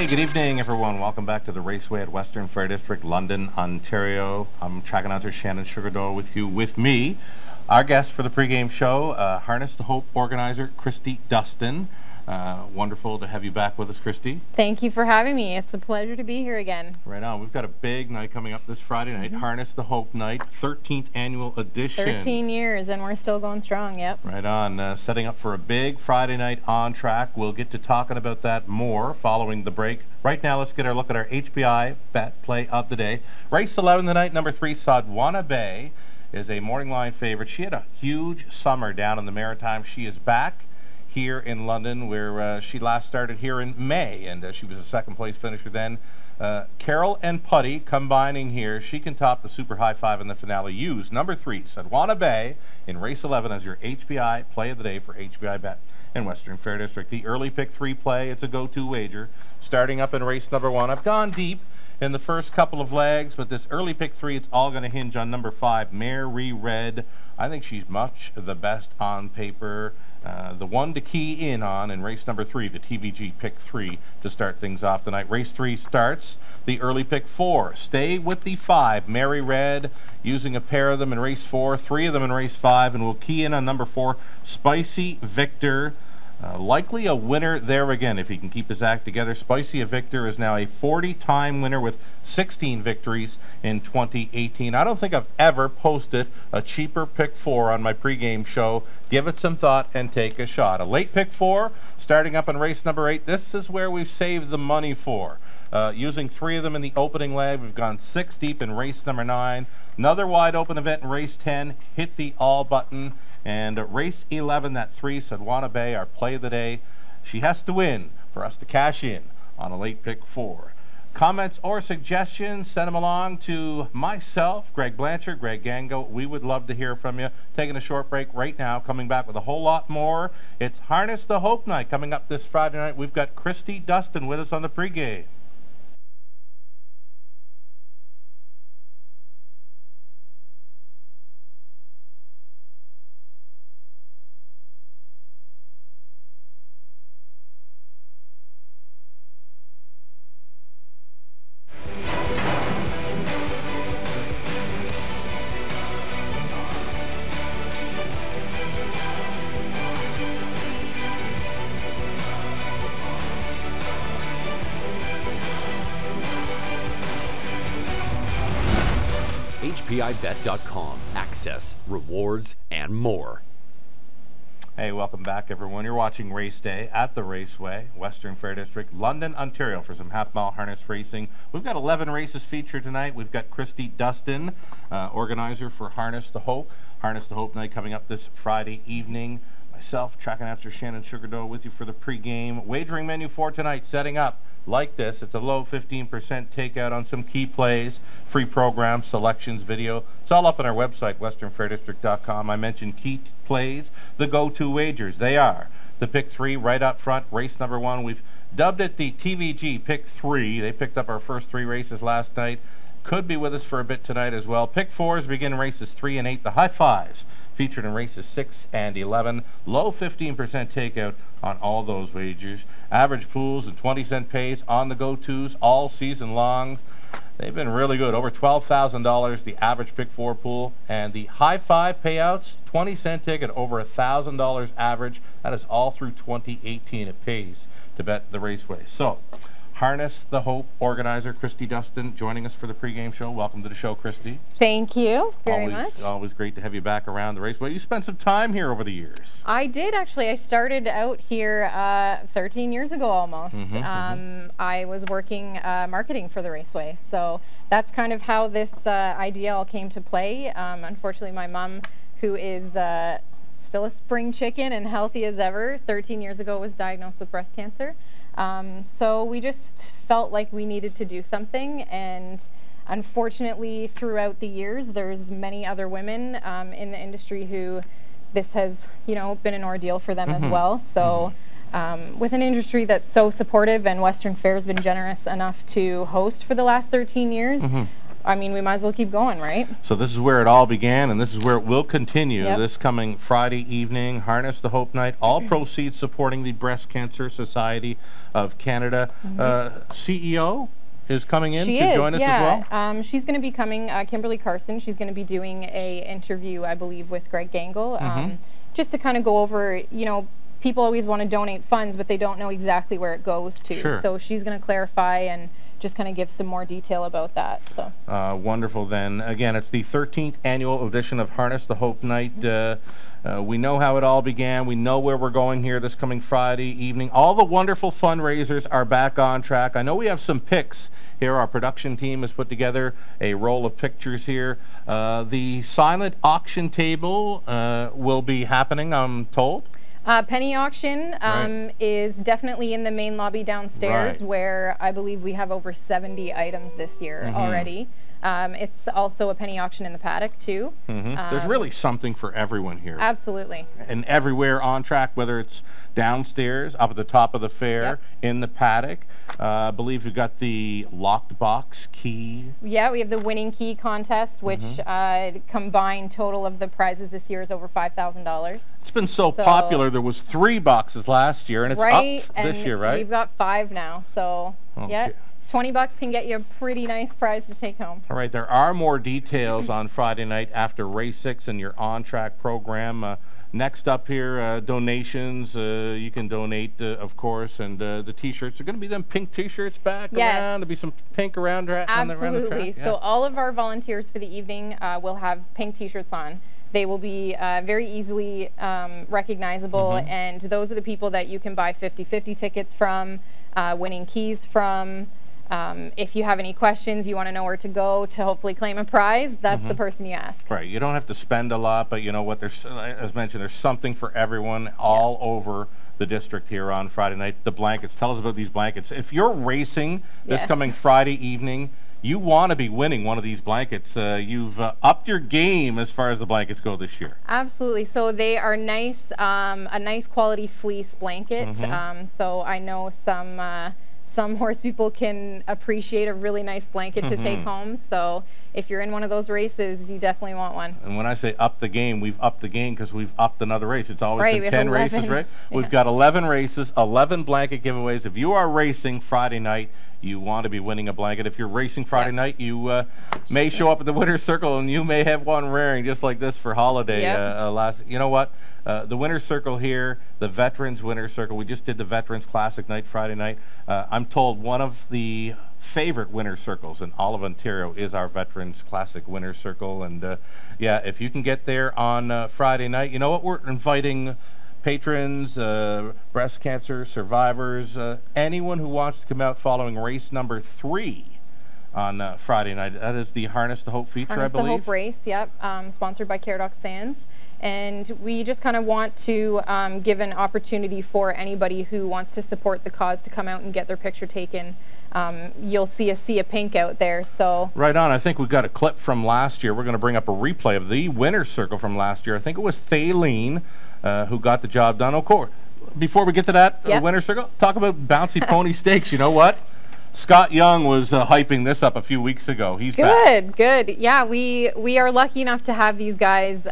Hey, good evening, everyone. Welcome back to the Raceway at Western Fair District, London, Ontario. I'm track announcer Shannon Doyle with me. Our guest for the pregame show, Harness the Hope organizer, Kristy Dustin. Wonderful to have you back with us, Kristy. Thank you for having me. It's a pleasure to be here again. Right on. We've got a big night coming up this Friday night, Harness the Hope Night, 13th annual edition. 13 years, and we're still going strong, yep. Right on. Setting up for a big Friday night on track. We'll get to talking about that more following the break. Right now, let's get our look at our HPI bet play of the day. Race 11 tonight, number 3, Sadwana Bay, is a morning line favorite. She had a huge summer down in the Maritimes. She is back here in London, where she last started here in May, and she was a second place finisher then. Carol and Putty combining here. She can top the super high five in the finale. Use number 3, Sadwana Bay, in race 11 as your HPI play of the day for HPI bet in Western Fair District. The early pick 3 play, it's a go-to wager. Starting up in race number 1. I've gone deep in the first couple of legs, but this early pick 3, it's all going to hinge on number 5, Mary Red. I think she's much the best on paper. The one to key in on in race number 3, the TVG pick 3, to start things off tonight. Race 3 starts the early pick 4. Stay with the 5, Mary Red, using a pair of them in race 4, 3 of them in race 5, and we'll key in on number 4, Spicy Victor. Likely a winner there again if he can keep his act together. Spicy Victor is now a 40-time winner with 16 victories in 2018. I don't think I've ever posted a cheaper pick 4 on my pregame show. Give it some thought and take a shot. A late pick 4 starting up in race number 8. This is where we've saved the money for. Using 3 of them in the opening leg. We've gone 6 deep in race number 9. Another wide open event in race 10. Hit the all button. And race 11, that 3, Sadwana Bay, our play of the day. She has to win for us to cash in on a late pick 4. Comments or suggestions, send them along to myself, Greg Blanchard, Greg Gango. We would love to hear from you. Taking a short break right now, coming back with a whole lot more. It's Harness the Hope Night coming up this Friday night. We've got Kristy Dustin with us on the pregame. HPIBet.com. Access, rewards, and more. Hey, welcome back, everyone. You're watching Race Day at the Raceway, Western Fair District, London, Ontario, for some half-mile harness racing. We've got 11 races featured tonight. We've got Kristy Dustin, organizer for Harness the Hope. Harness the Hope Night coming up this Friday evening. Myself, track announcer Shannon Doyle, with you for the pregame. Wagering menu for tonight, setting up like this. It's a low 15% takeout on some key plays, free programs, selections, video. It's all up on our website, westernfairdistrict.com. I mentioned key plays, the go-to wagers. They are the pick 3 right up front, race number 1. We've dubbed it the TVG pick 3. They picked up our first 3 races last night. Could be with us for a bit tonight as well. Pick 4s begin races 3 and 8. The high fives featured in races 6 and 11. Low 15% takeout on all those wagers. Average pools and 20-cent pays on the go-tos all season long. They've been really good. Over $12,000 the average pick 4 pool. And the high five payouts, 20-cent ticket, over $1,000 average. That is all through 2018. It pays to bet the Raceway. So, Harness the Hope organizer, Kristy Dustin, joining us for the pregame show. Welcome to the show, Kristy. Thank you very much. Always great to have you back around the Raceway. You spent some time here over the years. I did, actually. I started out here 13 years ago almost. I was working marketing for the Raceway. So that's kind of how this idea all came to play. Unfortunately, my mom, who is still a spring chicken and healthy as ever, 13 years ago was diagnosed with breast cancer. So we just felt like we needed to do something, and unfortunately throughout the years there's many other women in the industry who this has, you know, been an ordeal for them as well. So with an industry that's so supportive, and Western Fair has been generous enough to host for the last 13 years, I mean, we might as well keep going, right? So this is where it all began, and this is where it will continue. Yep. This coming Friday evening, Harness the Hope Night. All proceeds supporting the Breast Cancer Society of Canada. CEO is coming in to join us as well? She's going to be coming, Kimberly Carson. She's going to be doing a interview, I believe, with Greg Gangle, just to kind of go over, you know, people always want to donate funds, but they don't know exactly where it goes to. Sure. So she's going to clarify and just kind of give some more detail about that. So wonderful then. Again, it's the 13th annual edition of Harness the Hope Night. We know how it all began. We know where we're going here this coming Friday evening. All the wonderful fundraisers are back on track. I know we have some pics here. Our production team has put together a roll of pictures here. The silent auction table will be happening, I'm told. Penny auction is definitely in the main lobby downstairs, where I believe we have over 70 items this year already. It's also a penny auction in the paddock too. There's really something for everyone here. Absolutely. And everywhere on track, whether it's downstairs, up at the top of the fair, in the paddock. I believe we've got the locked box key. Yeah, we have the winning key contest, which combined total of the prizes this year is over $5,000. It's been so popular. There was 3 boxes last year, and it's upped this year, right? We've got 5 now. So yeah. $20 can get you a pretty nice prize to take home. All right, there are more details on Friday night after race 6 and your on-track program. Next up here, donations. You can donate, of course, and the T-shirts. Are going to be them pink T-shirts back around. There'll be some pink around the track. Absolutely. So all of our volunteers for the evening will have pink T-shirts on. They will be very easily recognizable, and those are the people that you can buy 50-50 tickets from, winning keys from. If you have any questions, you want to know where to go to hopefully claim a prize, that's the person you ask. Right. You don't have to spend a lot, but you know what? There's, as mentioned, there's something for everyone all over the district here on Friday night. The blankets. Tell us about these blankets. If you're racing this coming Friday evening, you want to be winning one of these blankets. You've upped your game as far as the blankets go this year. Absolutely. So they are nice, a nice quality fleece blanket. So I know some horse people can appreciate a really nice blanket to take home. So if you're in one of those races, you definitely want one. And when I say up the game, we've upped the game because we've upped another race. It's always been 10 races, right? We've got 11 races, 11 blanket giveaways. If you are racing Friday night, you want to be winning a blanket. If you're racing Friday night, you may show up at the winner's circle and you may have one wearing just like this for holiday. You know what? The winner's circle here, the Veterans Winner's Circle. We just did the Veterans Classic night Friday night. I'm told one of the favorite winner's circles in all of Ontario is our Veterans Classic Winner's Circle. And yeah, if you can get there on Friday night, you know what? We're inviting patrons, breast cancer survivors, anyone who wants to come out following race number 3 on Friday night. That is the Harness the Hope feature, I believe. Harness the Hope race, sponsored by Caradoc Sands. And we just kind of want to give an opportunity for anybody who wants to support the cause to come out and get their picture taken. You'll see a sea of pink out there. So right on. I think we've got a clip from last year. We're going to bring up a replay of the winner's circle from last year. I think it was Thaleen who got the job done. Of course, before we get to that winner's circle, talk about Bouncy Pony Stakes. You know what? Scott Young was hyping this up a few weeks ago. He's back. Good. Yeah, we are lucky enough to have these guys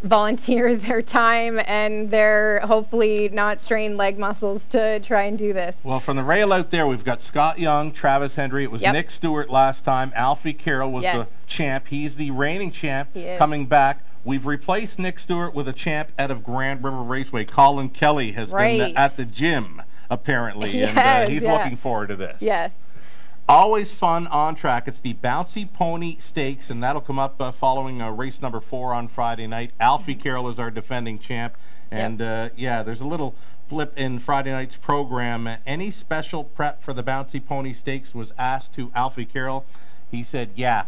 volunteer their time and their hopefully not strained leg muscles to try and do this. Well, from the rail out there, we've got Scott Young, Travis Hendry. It was Nick Stewart last time. Alfie Carroll was the champ. He's the reigning champ coming back. We've replaced Nick Stewart with a champ out of Grand River Raceway. Colin Kelly has been at the gym, apparently, and he's looking forward to this. Yes. Always fun on track. It's the Bouncy Pony Stakes, and that'll come up following race number 4 on Friday night. Alfie Carroll is our defending champ, and yeah, there's a little blip in Friday night's program. Any special prep for the Bouncy Pony Stakes was asked to Alfie Carroll. He said, yeah,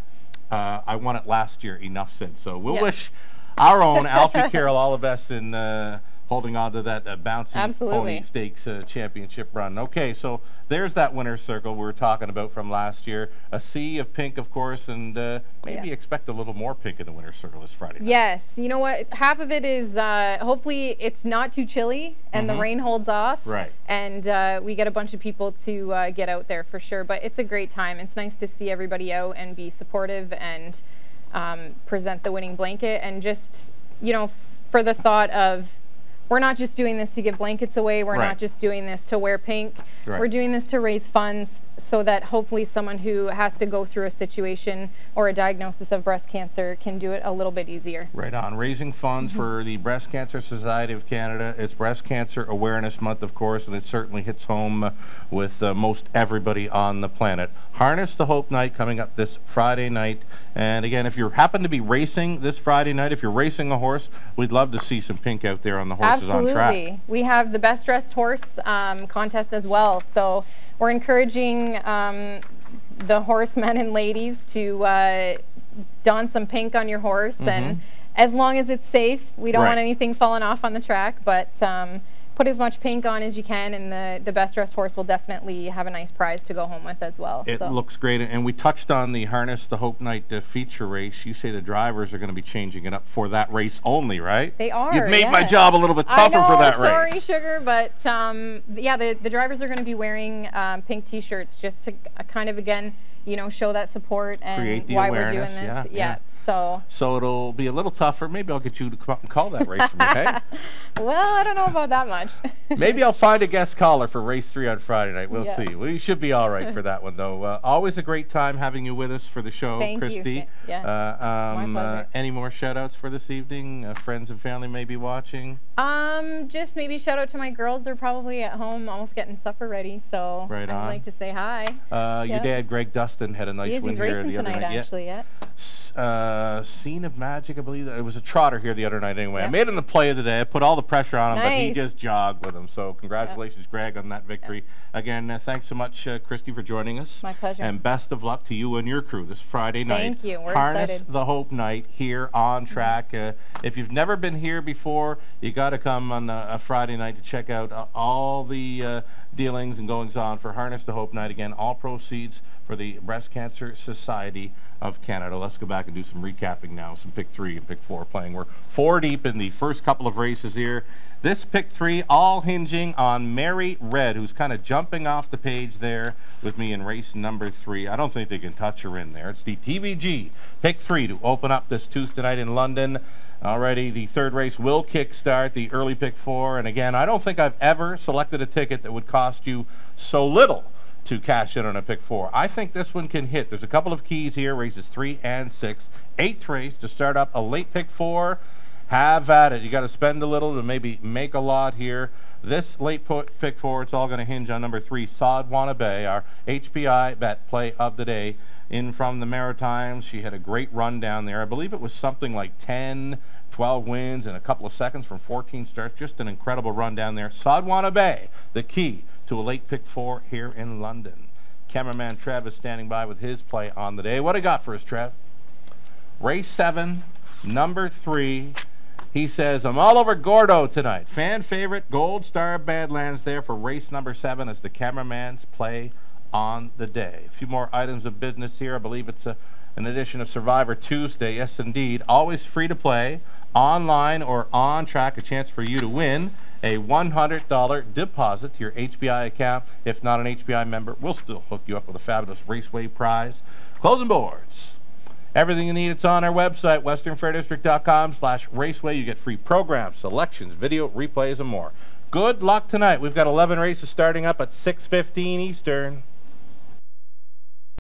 I won it last year, enough said. So we'll wish our own Alfie Carroll all the best in holding on to that bouncy Absolutely. Pony Stakes championship run. Okay, so there's that winner's circle we were talking about from last year. A sea of pink, of course, and maybe expect a little more pink in the winner's circle this Friday night. Yes, you know what? Half of it is hopefully it's not too chilly and the rain holds off. Right. And we get a bunch of people to get out there for sure. But it's a great time. It's nice to see everybody out and be supportive and present the winning blanket. And just, you know, for the thought of, we're not just doing this to give blankets away. We're not just doing this to wear pink. We're doing this to raise funds so that hopefully someone who has to go through a situation or a diagnosis of breast cancer can do it a little bit easier. Right on. Raising funds for the Breast Cancer Society of Canada. It's Breast Cancer Awareness Month, of course, and it certainly hits home with most everybody on the planet. Harness the Hope Night coming up this Friday night. And again, if you happen to be racing this Friday night, if you're racing a horse, we'd love to see some pink out there on the horses on track. Absolutely. We have the Best Dressed Horse contest as well. So we're encouraging the horsemen and ladies to don some pink on your horse. And as long as it's safe, we don't want anything falling off on the track, but put as much pink on as you can, and the best dressed horse will definitely have a nice prize to go home with as well. It looks great, and we touched on the Harness the Hope Night feature race. You say the drivers are going to be changing it up for that race only, right? They are. You've made my job a little bit tougher for that race. Sorry, Sugar, but yeah, the drivers are going to be wearing pink T-shirts just to kind of, again, you know, show that support and create the why awareness. we're doing this. Yeah. So it'll be a little tougher. Maybe I'll get you to come up and call that race for me, okay? Well, I don't know about that much. Maybe I'll find a guest caller for race 3 on Friday night. We'll Yeah. see. We should be all right for that one, though. Always a great time having you with us for the show, Thank Kristy. you. Yes, my pleasure. Any more shout-outs for this evening? Friends and family may be watching? Just maybe shout out to my girls. They're probably at home almost getting supper ready, so Right on. I'd like to say hi. Your dad, Greg Dustin, had a nice win He's here racing the other tonight, night. actually, yeah. Scene of Magic, I believe. It was a trotter here the other night anyway. I Yep. made him the play of the day. I put all the pressure on him, but he Nice. just jogged with him. So congratulations, Greg, on that victory. Again, thanks so much, Kristy, for joining us. My pleasure. And best of luck to you and your crew this Friday night. Thank you. We're Harness excited. the Hope Night here on track. If you've never been here before, you got to come on a Friday night to check out all the dealings and goings on for Harness the Hope Night. Again, all proceeds for the Breast Cancer Society of Canada. Let's go back and do some recapping now. Some pick 3 and pick 4 playing. We're 4 deep in the first couple of races here. This pick 3 all hinging on Mary Red, who's kind of jumping off the page there with me in race number 3. I don't think they can touch her in there. It's the TVG pick 3 to open up this Tuesday night in London. Already the third race will kickstart the early pick 4. And again, I don't think I've ever selected a ticket that would cost you so little to cash in on a pick 4. I think this one can hit. There's a couple of keys here, races 3 and 6. 8th race to start up a late pick 4. Have at it. You got to spend a little to maybe make a lot here. This late pick 4, it's all going to hinge on number 3, Sodwana Bay, our HPI bet play of the day. In from the Maritimes, she had a great run down there. I believe it was something like 10, 12 wins in a couple of seconds from 14 starts. Just an incredible run down there. Sodwana Bay, the key to a late pick 4 here in London. Cameraman Trev is standing by with his play on the day. What do you got for us, Trev? Race 7, number 3. He says, I'm all over Gordo tonight. Fan favorite Gold Star Badlands there for race number 7 as the cameraman's play on the day. A few more items of business here. I believe it's an edition of Survivor Tuesday. Yes, indeed. Always free to play, online or on track. A chance for you to win a $100 deposit to your HBI account. If not an HBI member, we'll still hook you up with a fabulous Raceway prize. Closing boards. Everything you need, it's on our website, westernfairdistrict.com/raceway. You get free programs, selections, video, replays, and more. Good luck tonight. We've got 11 races starting up at 6:15 Eastern.